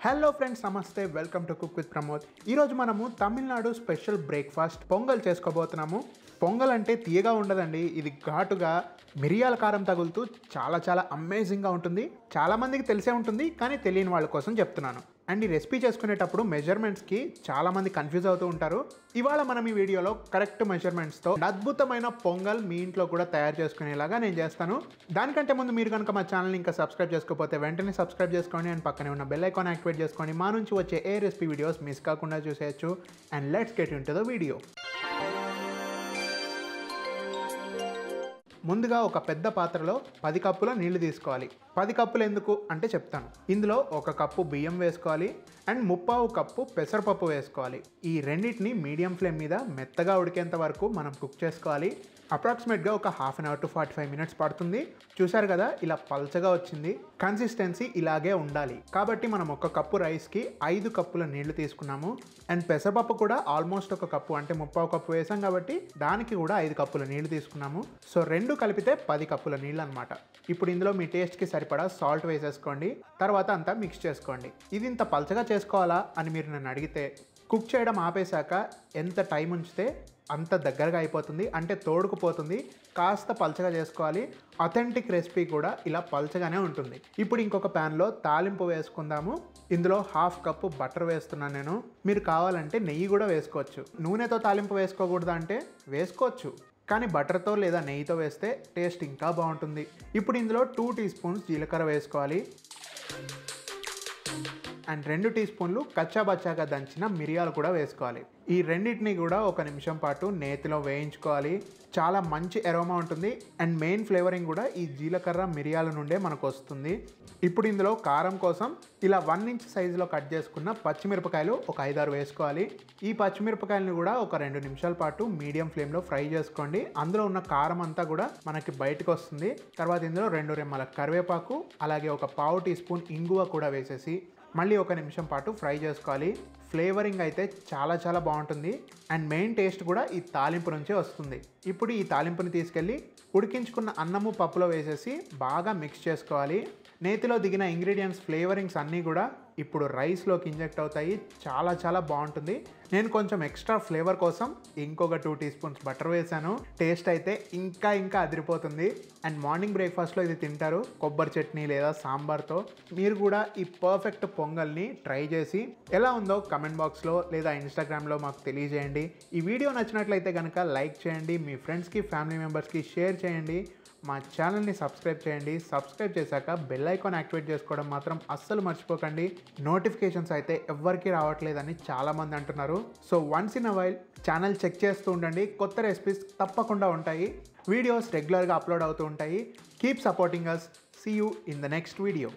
Hello friends, నమస్తే. Welcome to cook with Pramod. ఈరోజు మనము తమిళనాడు స్పెషల్ బ్రేక్ఫాస్ట్ పొంగల్ చేసుకోబోతున్నాము. పొంగల్ అంటే తీయగా ఉండదండి, ఇది ఘాటుగా మిరియాల కారం తగులుతూ చాలా అమేజింగ్గా ఉంటుంది. చాలామందికి తెలిసే ఉంటుంది, కానీ తెలియని వాళ్ళ కోసం చెప్తున్నాను. అండ్ ఈ రెసిపీ చేసుకునేటప్పుడు మెజర్మెంట్స్కి చాలామంది కన్ఫ్యూజ్ అవుతూ ఉంటారు. ఇవాళ మనం ఈ వీడియోలో కరెక్ట్ మెజర్మెంట్స్తో అద్భుతమైన పొంగల్ మీ ఇంట్లో కూడా తయారు చేసుకునేలాగా నేను చేస్తాను. దానికంటే ముందు మీరు కనుక మా ఛానల్ని ఇంకా సబ్స్క్రైబ్ చేసుకోకపోతే వెంటనే సబ్స్క్రైబ్ చేసుకోండి. అండ్ పక్కనే ఉన్న బెల్ ఐకాన్ యాక్టివేట్ చేసుకోండి. మా నుంచి వచ్చే ఏ రెసిపీ వీడియోస్ మిస్ కాకుండా చూసేయచ్చు. And let's get into the video. ముందుగా ఒక పెద్ద పాత్రలో 10 కప్పుల నీళ్లు తీసుకోవాలి. 10 కప్పులు ఎందుకు అంటే చెప్తాను. ఇందులో 1 కప్పు బియ్యం వేసుకోవాలి అండ్ 1/2 కప్పు పెసరపప్పు వేసుకోవాలి. ఈ రెండింటిని మీడియం ఫ్లేమ్ మీద మెత్తగా ఉడికేంత వరకు మనం కుక్ చేసుకోవాలి. అప్రాక్సిమేట్గా ఒక half an hour to 45 minutes పడుతుంది. చూసారు కదా, ఇలా పల్చగా వచ్చింది. కన్సిస్టెన్సీ ఇలాగే ఉండాలి. కాబట్టి మనం 1 కప్పు రైస్కి 5 కప్పుల నీళ్లు తీసుకున్నాము. అండ్ పెసరపప్పు కూడా ఆల్మోస్ట్ 1 కప్పు అంటే 1/2 కప్పు వేసాం కాబట్టి దానికి కూడా 5 కప్పుల నీళ్లు తీసుకున్నాము. సో 2 కలిపితే 10 కప్పుల నీళ్ళు అనమాట. ఇప్పుడు ఇందులో మీ టేస్ట్కి సరిపడా సాల్ట్ వేసేసుకోండి. తర్వాత అంతా మిక్స్ చేసుకోండి. ఇది ఇంత పల్చగా చేసుకోవాలా అని మీరు నన్ను అడిగితే, కుక్ చేయడం ఆపేశాక ఎంత టైం ఉంచితే అంత దగ్గరగా అయిపోతుంది, అంటే తోడుకుపోతుంది. కాస్త పల్చగా చేసుకోవాలి. అథెంటిక్ రెసిపీ కూడా ఇలా పల్చగానే ఉంటుంది. ఇప్పుడు ఇంకొక ప్యాన్లో తాలింపు వేసుకుందాము. ఇందులో 1/2 కప్పు బటర్ వేస్తున్నాను నేను. మీరు కావాలంటే నెయ్యి కూడా వేసుకోవచ్చు. నూనెతో తాలింపు వేసుకోకూడదు అంటే వేసుకోవచ్చు, కానీ బటర్తో లేదా నెయ్యితో వేస్తే టేస్ట్ ఇంకా బాగుంటుంది. ఇప్పుడు ఇందులో 2 టీ స్పూన్స్ జీలకర్ర వేసుకోవాలి. అండ్ 2 టీ స్పూన్లు కచ్చాబచ్చాగా దంచిన మిరియాలు కూడా వేసుకోవాలి. ఈ రెండింటిని కూడా 1 నిమిషం పాటు నేతిలో వేయించుకోవాలి. చాలా మంచి ఎరోమా ఉంటుంది. అండ్ మెయిన్ ఫ్లేవరింగ్ కూడా ఈ జీలకర్ర మిరియాల నుండే మనకు వస్తుంది. ఇప్పుడు ఇందులో కారం కోసం ఇలా 1 ఇంచ్ సైజులో కట్ చేసుకున్న పచ్చిమిరపకాయలు ఒక 5-6 వేసుకోవాలి. ఈ పచ్చిమిరపకాయలను కూడా ఒక 2 నిమిషాల పాటు మీడియం ఫ్లేమ్లో ఫ్రై చేసుకోండి. అందులో ఉన్న కారం అంతా కూడా మనకి బయటకు వస్తుంది. తర్వాత ఇందులో 2 రెమ్మల కరివేపాకు, అలాగే ఒక 1/2 టీ స్పూన్ ఇంగువ కూడా వేసేసి మళ్ళీ 1 నిమిషం పాటు ఫ్రై చేసుకోవాలి. ఫ్లేవరింగ్ అయితే చాలా బాగుంటుంది. అండ్ మెయిన్ టేస్ట్ కూడా ఈ తాలింపు నుంచే వస్తుంది. ఇప్పుడు ఈ తాలింపుని తీసుకెళ్ళి ఉడికించుకున్న అన్నము పప్పులో వేసేసి బాగా మిక్స్ చేసుకోవాలి. నేతిలో దిగిన ఇంగ్రీడియంట్స్ ఫ్లేవరింగ్స్ అన్నీ కూడా ఇప్పుడు రైస్లోకి ఇంజెక్ట్ అవుతాయి. చాలా బాగుంటుంది. నేను కొంచెం ఎక్స్ట్రా ఫ్లేవర్ కోసం ఇంకొక 2 టీ స్పూన్స్ బటర్ వేసాను. టేస్ట్ అయితే ఇంకా అదిరిపోతుంది. అండ్ మార్నింగ్ బ్రేక్ఫాస్ట్లో ఇది తింటారు కొబ్బరి చట్నీ లేదా సాంబార్తో. మీరు కూడా ఈ పర్ఫెక్ట్ పొంగల్ని ట్రై చేసి ఎలా ఉందో కమెంట్ బాక్స్లో లేదా ఇన్స్టాగ్రామ్లో మాకు తెలియజేయండి. ఈ వీడియో నచ్చినట్లయితే కనుక లైక్ చేయండి. మీ ఫ్రెండ్స్కి, ఫ్యామిలీ మెంబర్స్కి షేర్ చేయండి. మా ఛానల్ని సబ్స్క్రైబ్ చేయండి. సబ్స్క్రైబ్ చేశాక బెల్ ఐకాన్ యాక్టివేట్ చేసుకోవడం మాత్రం అస్సలు మర్చిపోకండి. నోటిఫికేషన్స్ అయితే ఎవ్వరికీ రావట్లేదని చాలామంది అంటున్నారు. So once in a while channel check చేస్తూ ఉండండి. కొత్త రెసిపీస్ తప్పకుండా ఉంటాయి. వీడియోస్ రెగ్యులర్గా అప్లోడ్ అవుతూ ఉంటాయి. Keep supporting us. See you in the next video.